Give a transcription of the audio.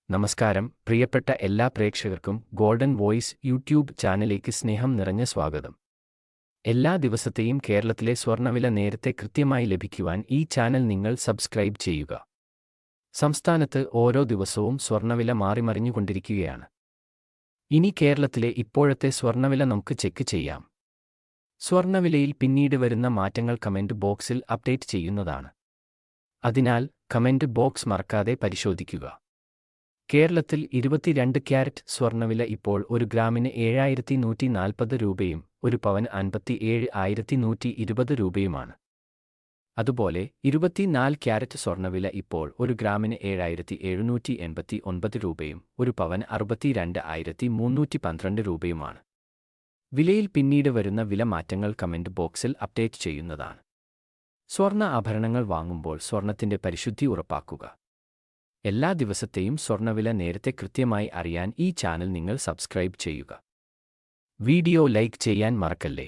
നമസ്കാരം, പ്രിയപ്പെട്ട എല്ലാ പ്രേക്ഷകർക്കും ഗോൾഡൻ വോയിസ് യൂട്യൂബ് ചാനലിലേക്ക് സ്നേഹം നിറഞ്ഞ സ്വാഗതം. എല്ലാ ദിവസത്തെയും കേരളത്തിലെ സ്വർണ്ണവില നേരത്തെ കൃത്യമായി ലഭിക്കുവാൻ ഈ ചാനൽ നിങ്ങൾ സബ്സ്ക്രൈബ് ചെയ്യുക. സംസ്ഥാനത്ത് ഓരോ ദിവസവും സ്വർണ്ണവില മാറിമറിഞ്ഞുകൊണ്ടിരിക്കുകയാണ്. ഇനി കേരളത്തിലെ ഇപ്പോഴത്തെ സ്വർണ്ണവില നമുക്ക് ചെക്ക് ചെയ്യാം. സ്വർണ്ണവിലയിൽ പിന്നീട് വരുന്ന മാറ്റങ്ങൾ കമന്റ് ബോക്സിൽ അപ്ഡേറ്റ് ചെയ്യുന്നതാണ്. അതിനാൽ കമന്റ് ബോക്സ് മറക്കാതെ പരിശോധിക്കുക. കേരളത്തിൽ 22 ക്യാരറ്റ് സ്വർണ്ണവില ഇപ്പോൾ ഒരു ഗ്രാമിന് 7140 രൂപയും ഒരു പവന് 57,120 രൂപയുമാണ്. അതുപോലെ 24 ക്യാരറ്റ് സ്വർണ്ണവില ഇപ്പോൾ ഒരു ഗ്രാമിന് 7,789 രൂപയും ഒരു പവന് 62,312 രൂപയുമാണ്. വിലയിൽ പിന്നീട് വരുന്ന വില മാറ്റങ്ങൾ കമന്റ് ബോക്സിൽ അപ്ഡേറ്റ് ചെയ്യുന്നതാണ്. സ്വർണ്ണ ആഭരണങ്ങൾ വാങ്ങുമ്പോൾ സ്വർണ്ണത്തിന്റെ പരിശുദ്ധി ഉറപ്പാക്കുക. എല്ലാ ദിവസത്തെയും സ്വർണ്ണവില നേരത്തെ കൃത്യമായി അറിയാൻ ഈ ചാനൽ നിങ്ങൾ സബ്സ്ക്രൈബ് ചെയ്യുക. വീഡിയോ ലൈക്ക് ചെയ്യാൻ മറക്കല്ലേ.